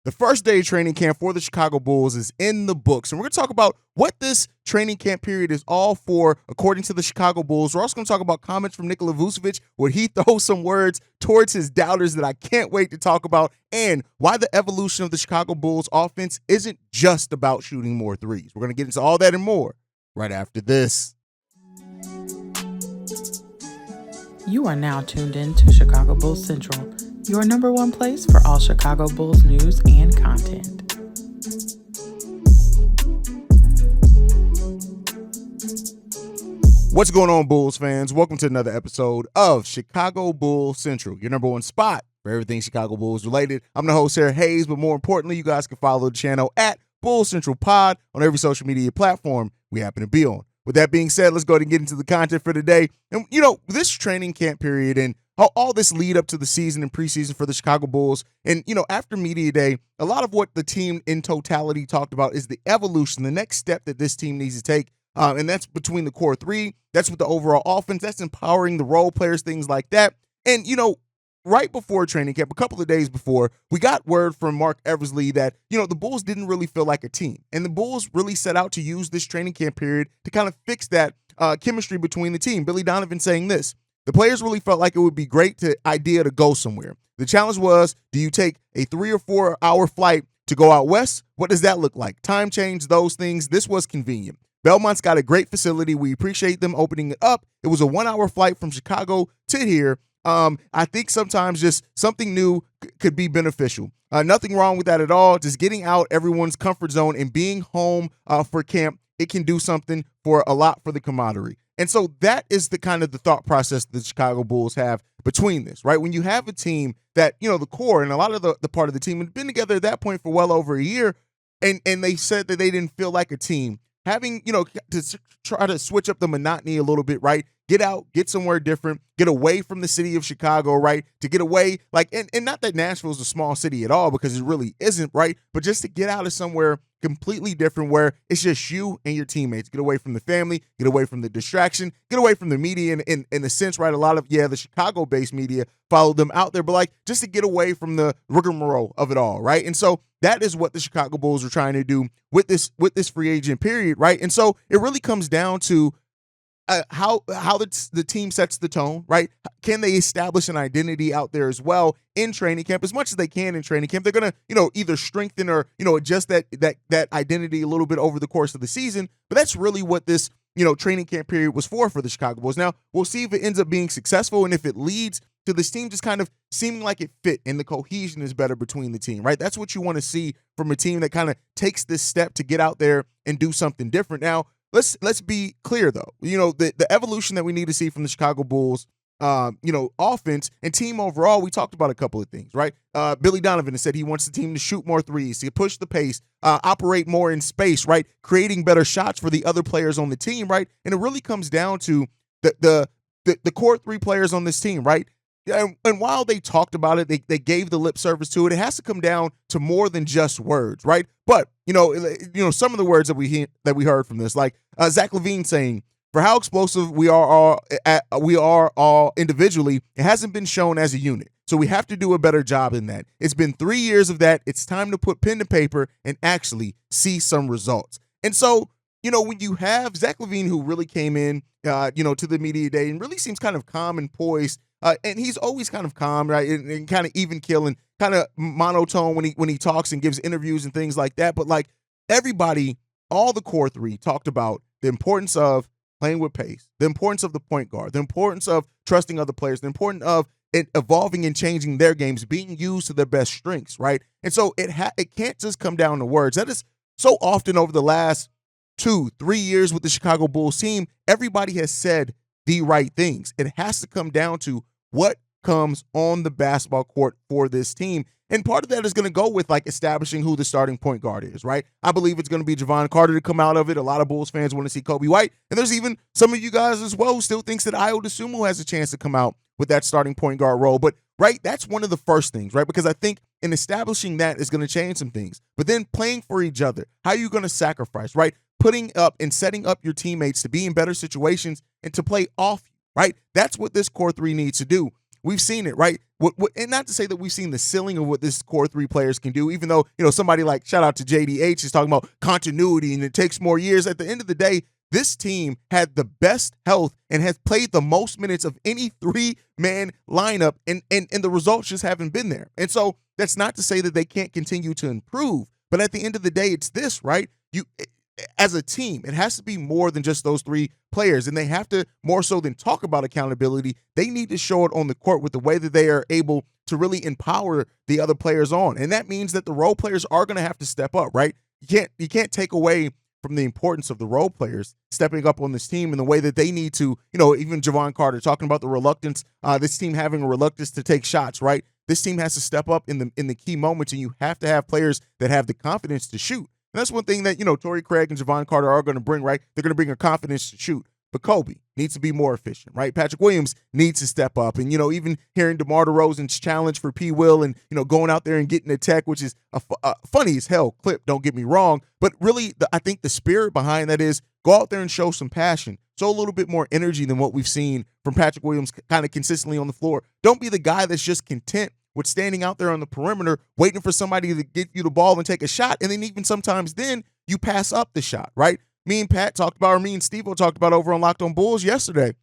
The first day of training camp for the Chicago Bulls is in the books. And we're going to talk about what this training camp period is all for, according to the Chicago Bulls. We're also going to talk about comments from Nikola Vucevic, where he throws some words towards his doubters that I can't wait to talk about, and why the evolution of the Chicago Bulls offense isn't just about shooting more threes. We're going to get into all that and more right after this. You are now tuned in to Chicago Bulls Central, your number one place for all Chicago Bulls news and content. What's going on, Bulls fans? Welcome to another episode of Chicago Bulls Central, your number one spot for everything Chicago Bulls related. I'm the host here, Haize, but more importantly, you guys can follow the channel at Bulls Central Pod on every social media platform we happen to be on. With that being said, let's go ahead and get into the content for today. And, this training camp period and all this lead up to the season and preseason for the Chicago Bulls. And, after Media Day, a lot of what the team in totality talked about is the evolution, the next step that this team needs to take. And that's between the core three. That's with the overall offense. That's empowering the role players, things like that. And, right before training camp, a couple of days before, we got word from Mark Eversley that, the Bulls didn't really feel like a team. And the Bulls really set out to use this training camp period to kind of fix that chemistry between the team. Billy Donovan saying this: the players really felt like it would be great idea to go somewhere. The challenge was, do you take a 3 or 4 hour flight to go out west? What does that look like? Time change, those things. This was convenient. Belmont's got a great facility. We appreciate them opening it up. It was a 1 hour flight from Chicago to here. I think sometimes just something new could be beneficial. Nothing wrong with that at all. Just getting out everyone's comfort zone and being home for camp, it can do something for a lot for the camaraderie. And so that is the kind of the thought process the Chicago Bulls have between this, right? When you have a team that, the core and a lot of the part of the team had been together at that point for well over a year, and they said that they didn't feel like a team. Having, to try to switch up the monotony a little bit, right? Get out, get somewhere different, get away from the city of Chicago, right? To get away, and not that Nashville is a small city at all, because it really isn't, right? But just to get out of somewhere completely different where it's just you and your teammates. Get away from the family, get away from the distraction, get away from the media in a sense, right? A lot of, the Chicago-based media followed them out there, but just to get away from the rigmarole of it all, right? And so that is what the Chicago Bulls are trying to do with this free agent period, right? And so it really comes down to how the team sets the tone, right? Can they establish an identity out there as well in training camp as much as they can in training camp? They're going to, either strengthen or, adjust that identity a little bit over the course of the season. But that's really what this, training camp period was for the Chicago Bulls. Now, we'll see if it ends up being successful and if it leads to this team just kind of seeming like it fit and the cohesion is better between the team, right? That's what you want to see from a team that kind of takes this step to get out there and do something different. Now, let's be clear, though. The evolution that we need to see from the Chicago Bulls, offense and team overall, we talked about a couple of things, right? Billy Donovan has said he wants the team to shoot more threes, to push the pace, operate more in space, right? Creating better shots for the other players on the team, right? And it really comes down to the core three players on this team, right? And while they talked about it, they gave the lip service to it. It has to come down to more than just words, right? But some of the words that we heard from this, like Zach LaVine saying, for how explosive we are all individually, it hasn't been shown as a unit. So we have to do a better job in that. It's been 3 years of that. It's time to put pen to paper and actually see some results. And so, when you have Zach LaVine, who really came in, to the media day and really seems kind of calm and poised. And he's always kind of calm, right, and kind of even kill and kind of monotone when he talks and gives interviews and things like that. But everybody, all the core three talked about the importance of playing with pace, the importance of the point guard, the importance of trusting other players, the importance of evolving and changing their games, being used to their best strengths, right? And so it can't just come down to words. That is so often over the last 2-3 years with the Chicago Bulls team, everybody has said the right things. It has to come down to what comes on the basketball court for this team. And part of that is going to go with establishing who the starting point guard is, right? I believe it's going to be Javon Carter to come out of it. A lot of Bulls fans want to see Kobe White. And there's even some of you guys as well who still thinks that Ayo Dosunmu has a chance to come out with that starting point guard role. But, right, that's one of the first things, right? Because I think in establishing that is going to change some things. But then playing for each other, how are you going to sacrifice, right? Putting up and setting up your teammates to be in better situations and to play off you, right? That's what this core three needs to do. we've seen it, right? And not to say that we've seen the ceiling of what this core three players can do, even though, somebody like, shout out to JDH, is talking about continuity and it takes more years. At the end of the day, this team had the best health and has played the most minutes of any three-man lineup, and the results just haven't been there. And so that's not to say that they can't continue to improve, but at the end of the day, it's this, right? As a team, it has to be more than just those three players, and they have to, more so than talk about accountability, they need to show it on the court with the way that they are able to really empower the other players on. And that means that the role players are going to have to step up, right? You can't take away from the importance of the role players stepping up on this team in the way that they need to, even Javon Carter talking about the reluctance, this team having a reluctance to take shots, right? This team has to step up in the key moments, and you have to have players that have the confidence to shoot. And that's one thing that, Torrey Craig and Javon Carter are going to bring, right? They're going to bring a confidence to shoot. But Kobe needs to be more efficient, right? Patrick Williams needs to step up. And, even hearing DeMar DeRozan's challenge for P. Will and, going out there and getting a tech, which is a funny as hell clip, don't get me wrong. But really, I think the spirit behind that is go out there and show some passion. Show a little bit more energy than what we've seen from Patrick Williams kind of consistently on the floor. Don't be the guy that's just content with standing out there on the perimeter, waiting for somebody to get you the ball and take a shot. And then even sometimes then you pass up the shot, right? Me and Steve talked about over on Locked on Bulls yesterday,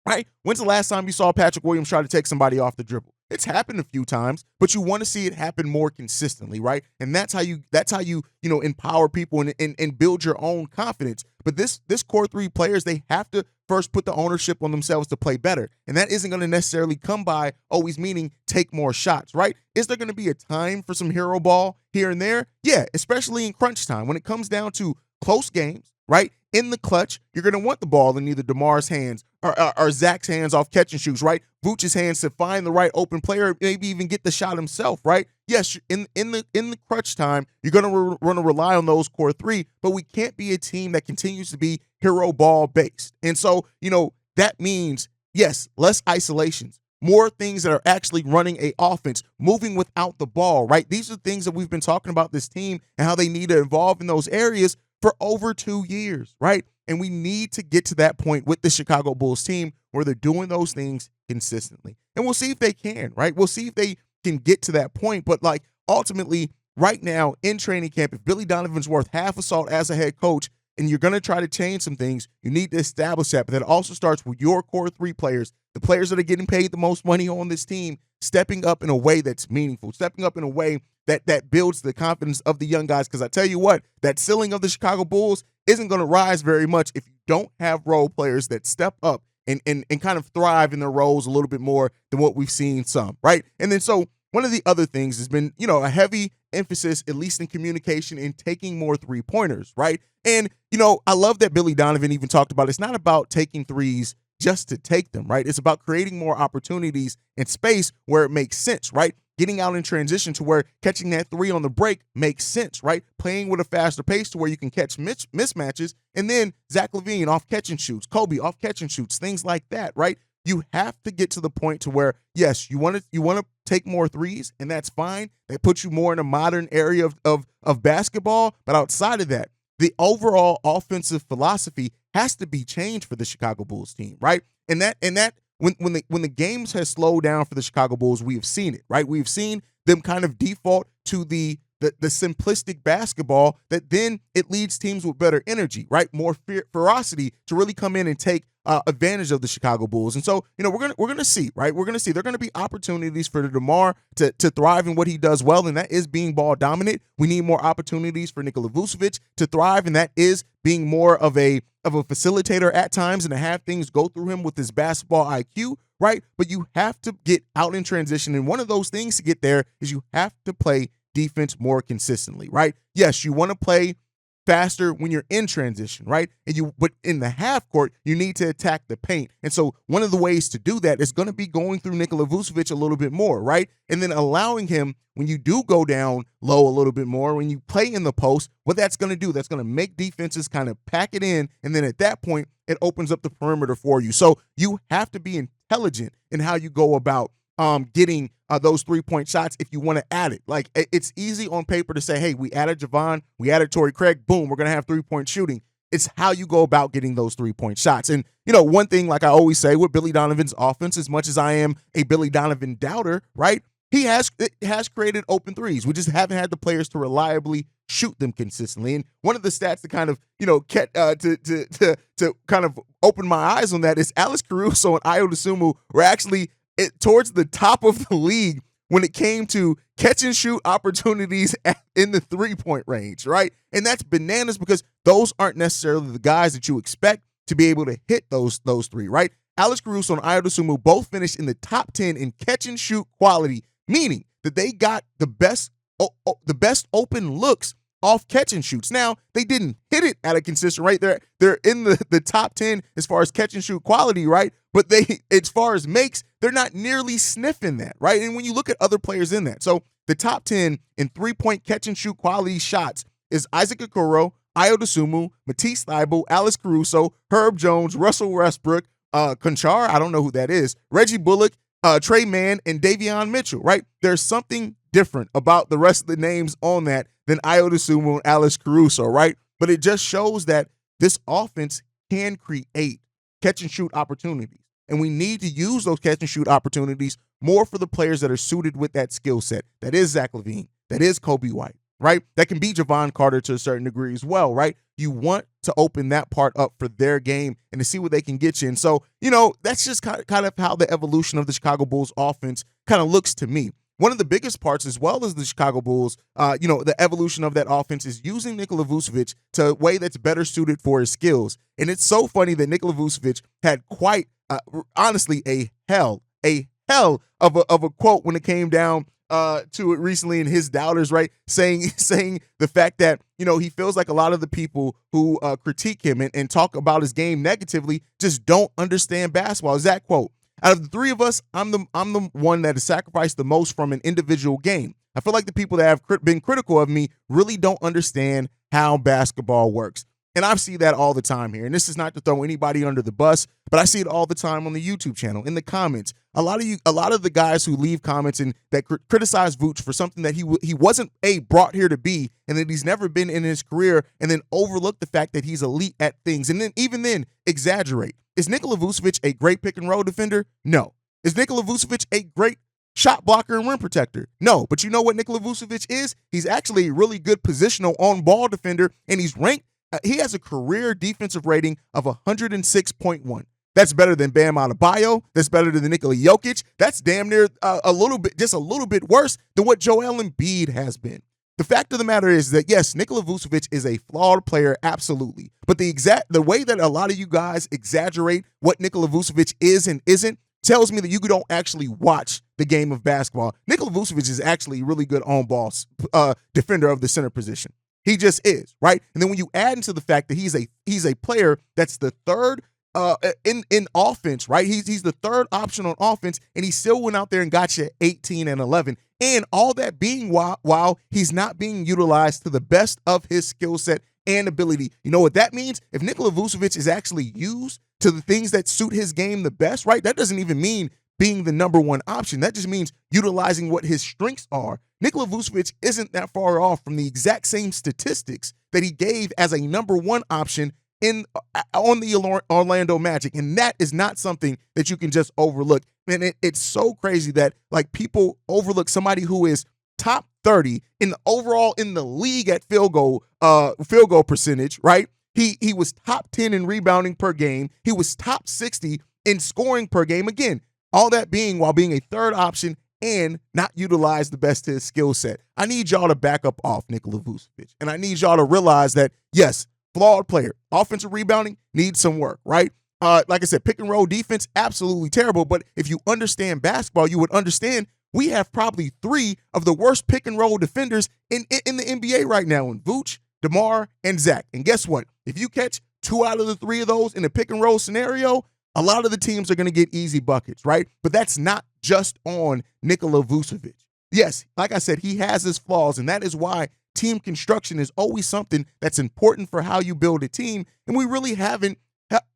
right? When's the last time you saw Patrick Williams try to take somebody off the dribble? It's happened a few times, but you want to see it happen more consistently, right? And that's how you empower people and build your own confidence. But this core three players, they have to first put the ownership on themselves to play better. And that isn't going to necessarily come by always meaning take more shots, right? Is there going to be a time for some hero ball here and there? Yeah, especially in crunch time. When it comes down to close games, right? In the clutch, you're going to want the ball in either DeMar's hands or Zach's hands off catch and shoots, right? Vooch's hands to find the right open player, maybe even get the shot himself, right? Yes, in the crunch time, you're going to rely on those core three, but we can't be a team that continues to be hero ball based. And so, that means, yes, less isolations, more things that are actually running a offense, moving without the ball, right? These are things that we've been talking about this team and how they need to evolve in those areas for over 2 years, right? And we need to get to that point with the Chicago Bulls team where they're doing those things consistently. And we'll see if they can, right? We'll see if they can get to that point. But ultimately, right now in training camp, if Billy Donovan's worth half a salt as a head coach and you're going to try to change some things, you need to establish that. But that also starts with your core three players, the players that are getting paid the most money on this team, stepping up in a way that's meaningful, stepping up in a way that builds the confidence of the young guys. Because I tell you what, that ceiling of the Chicago Bulls isn't going to rise very much if you don't have role players that step up and kind of thrive in their roles a little bit more than what we've seen some, right? And then so one of the other things has been, a heavy emphasis, at least in communication, in taking more three-pointers, right? And, I love that Billy Donovan even talked about it's not about taking threes just to take them, right? It's about creating more opportunities and space where it makes sense, right? Getting out in transition to where catching that three on the break makes sense, right? Playing with a faster pace to where you can catch mismatches. And then Zach LaVine off catch and shoots, Kobe off catch and shoots, things like that, right? You have to get to the point to where, yes, you want to take more threes, and that's fine. That puts you more in a modern area of basketball. But outside of that, the overall offensive philosophy has to be changed for the Chicago Bulls team, right? And that when the games has slowed down for the Chicago Bulls, we have seen it, right? We've seen them kind of default to the simplistic basketball that then it leads teams with better energy, right? More ferocity to really come in and take advantage of the Chicago Bulls. And so, we're gonna see, right? We're gonna see. There are gonna be opportunities for DeMar to thrive in what he does well, and that is being ball dominant. We need more opportunities for Nikola Vucevic to thrive, and that is being more of a facilitator at times and to have things go through him with his basketball IQ, right? But you have to get out in transition, and one of those things to get there is you have to play defense more consistently, right? Yes, you want to play faster when you're in transition, right? But in the half court, you need to attack the paint. And so one of the ways to do that is going to be going through Nikola Vucevic a little bit more, right? And then allowing him, when you do go down low a little bit more, when you play in the post, what that's going to do, that's going to make defenses kind of pack it in. And then at that point, it opens up the perimeter for you. So you have to be intelligent in how you go about getting those 3-point shots if you want to add it. Like, it's easy on paper to say, hey, we added Javon, we added Torrey Craig, boom, we're going to have 3-point shooting. It's how you go about getting those 3-point shots. And, one thing, like I always say with Billy Donovan's offense, as much as I am a Billy Donovan doubter, right? It has created open threes. We just haven't had the players to reliably shoot them consistently. And one of the stats to kind of, to kind of open my eyes on that is Alex Caruso and Ayo Dosunmu were actually towards the top of the league when it came to catch and shoot opportunities in the 3-point range, right? And that's bananas because those aren't necessarily the guys that you expect to be able to hit those three, right? Alex Caruso and Ayo Dosunmu both finished in the top 10 in catch and shoot quality, meaning that they got the best open looks off catch and shoots. Now, they didn't hit it at a consistent rate. They're in the top 10 as far as catch and shoot quality, right? But as far as makes, they're not nearly sniffing that, right? And when you look at other players in that, so the top 10 in 3-point catch and shoot quality shots is Isaac Okoro, Ayo Dosunmu, Matisse Thybulle, Alex Caruso, Herb Jones, Russell Westbrook, Conchar, I don't know who that is, Reggie Bullock, Trey Mann, and Davion Mitchell, right? There's something different about the rest of the names on that than Ayo Dosunmu and Alex Caruso, right? But it just shows that this offense can create catch and shoot opportunities. And we need to use those catch and shoot opportunities more for the players that are suited with that skill set. That is Zach LaVine. That is Kobe White, right? That can be Javon Carter to a certain degree as well, right? You want to open that part up for their game and to see what they can get you. And so, that's just kind of how the evolution of the Chicago Bulls offense kind of looks to me. One of the biggest parts, as well as the Chicago Bulls, the evolution of that offense is using Nikola Vucevic to a way that's better suited for his skills. And it's so funny that Nikola Vucevic had quite, honestly, a hell of a quote when it came down to it recently in his doubters, right? Saying the fact that, he feels like a lot of the people who critique him and talk about his game negatively just don't understand basketball. Is that quote? Out of the three of us, I'm the one that has sacrificed the most from an individual game. I feel like the people that have been critical of me really don't understand how basketball works. And I see that all the time here. And this is not to throw anybody under the bus, but I see it all the time on the YouTube channel, in the comments. A lot of the guys who leave comments and that criticize Vooch for something that he wasn't brought here to be, and that he's never been in his career, and then overlook the fact that he's elite at things, and then even then exaggerate. Is Nikola Vucevic a great pick and roll defender? No. Is Nikola Vucevic a great shot blocker and rim protector? No. But you know what Nikola Vucevic is? He's actually a really good positional on-ball defender, and he's ranked. He has a career defensive rating of 106.1. That's better than Bam Adebayo. That's better than Nikola Jokic. That's damn near a little bit worse than what Joel Embiid has been. The fact of the matter is that, yes, Nikola Vucevic is a flawed player, absolutely. But the way that a lot of you guys exaggerate what Nikola Vucevic is and isn't tells me that you don't actually watch the game of basketball. Nikola Vucevic is actually a really good on-ball defender of the center position. He just is, right? And then when you add into the fact that he's a player that's the third in offense, right? He's the third option on offense, and he still went out there and got you 18 and 11. And all that being while he's not being utilized to the best of his skill set and ability. You know what that means? If Nikola Vucevic is actually used to the things that suit his game the best, right? That doesn't even mean being the number one option. That just means utilizing what his strengths are. Nikola Vucevic isn't that far off from the exact same statistics that he gave as a number one option on the Orlando Magic. And that is not something that you can just overlook. And it's so crazy that people overlook somebody who is top 30 in the league at field goal percentage, right? He was top 10 in rebounding per game. He was top 60 in scoring per game. Again, all that being while being a third option and not utilize the best of his skill set. I need y'all to back up off Nikola Vucevic. And I need y'all to realize that, yes, flawed player. Offensive rebounding needs some work, right? Like I said, pick and roll defense, absolutely terrible. But if you understand basketball, you would understand we have probably three of the worst pick and roll defenders in the NBA right now, in Vooch, DeMar, and Zach. And guess what? If you catch 2 out of the 3 of those in a pick and roll scenario, a lot of the teams are going to get easy buckets, right? But that's not just on Nikola Vucevic. Yes, like I said, he has his flaws, and that is why team construction is always something that's important for how you build a team. And we really haven't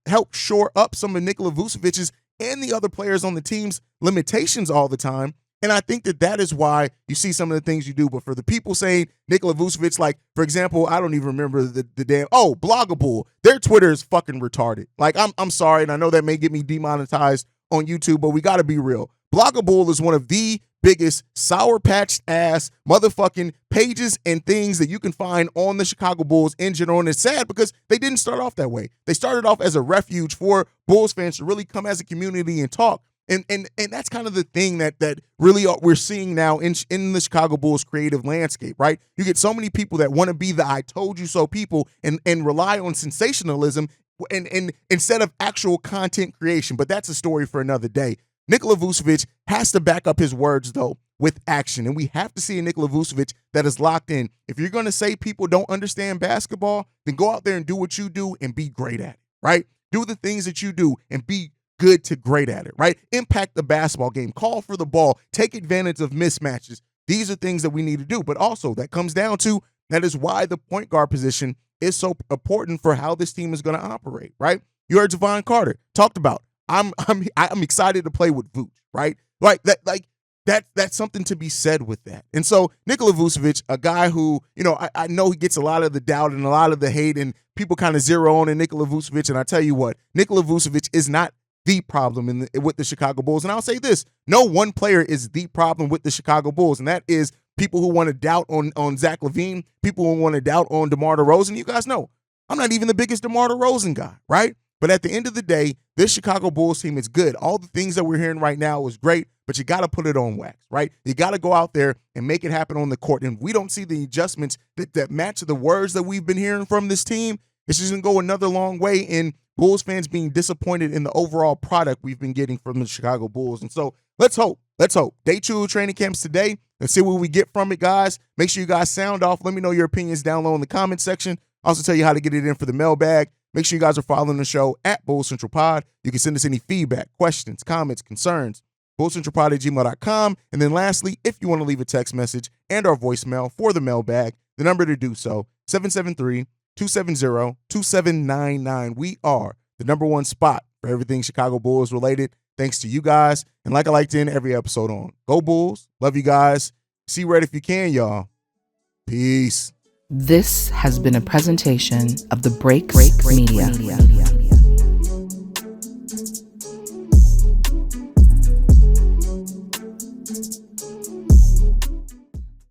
helped shore up some of Nikola Vucevic's and the other players on the team's limitations all the time. And I think that is why you see some of the things you do. But for the people saying Nikola Vucevic, like, for example, I don't even remember the damn, Bloggable, their Twitter is fucking retarded. Like, I'm sorry, and I know that may get me demonetized on YouTube, but we got to be real. Bloggable is one of the biggest sour patched ass motherfucking pages and things that you can find on the Chicago Bulls in general. And it's sad because they didn't start off that way. They started off as a refuge for Bulls fans to really come as a community and talk. And that's kind of the thing that really we're seeing now in the Chicago Bulls creative landscape, right? You get so many people that want to be the I told you so people and rely on sensationalism and instead of actual content creation. But that's a story for another day. Nikola Vucevic has to back up his words, though, with action. And we have to see a Nikola Vucevic that is locked in. If you're going to say people don't understand basketball, then go out there and do what you do and be great at it, right? Do the things that you do and be good to great at it, right? Impact the basketball game. Call for the ball. Take advantage of mismatches. These are things that we need to do. But also, that comes down to that is why the point guard position is so important for how this team is going to operate, right? You heard Javon Carter talked about. I'm excited to play with Vooch, right? That's something to be said with that. And so Nikola Vucevic, a guy who, I know he gets a lot of the doubt and a lot of the hate, and people kind of zero on in Nikola Vucevic. And I tell you what, Nikola Vucevic is not the problem with the Chicago Bulls. And I'll say this, no one player is the problem with the Chicago Bulls, and that is people who want to doubt on Zach LaVine, people who want to doubt on DeMar DeRozan. You guys know, I'm not even the biggest DeMar DeRozan guy, right? But at the end of the day, this Chicago Bulls team is good. All the things that we're hearing right now is great, but you got to put it on wax, right? You got to go out there and make it happen on the court. And we don't see the adjustments that match the words that we've been hearing from this team. It's just going to go another long way in Bulls fans being disappointed in the overall product we've been getting from the Chicago Bulls. And so let's hope. Day 2 of training camps today. Let's see what we get from it, guys. Make sure you guys sound off. Let me know your opinions down low in the comment section. I'll also tell you how to get it in for the mailbag. Make sure you guys are following the show at Bulls Central Pod. You can send us any feedback, questions, comments, concerns, bullcentralpod@gmail.com. And then lastly, if you want to leave a text message and our voicemail for the mailbag, the number to do so, 773-270-2799. We are the number one spot for everything Chicago Bulls related. Thanks to you guys. And like I like to end every episode on, go Bulls. Love you guys. See red if you can, y'all. Peace. This has been a presentation of the Break Media.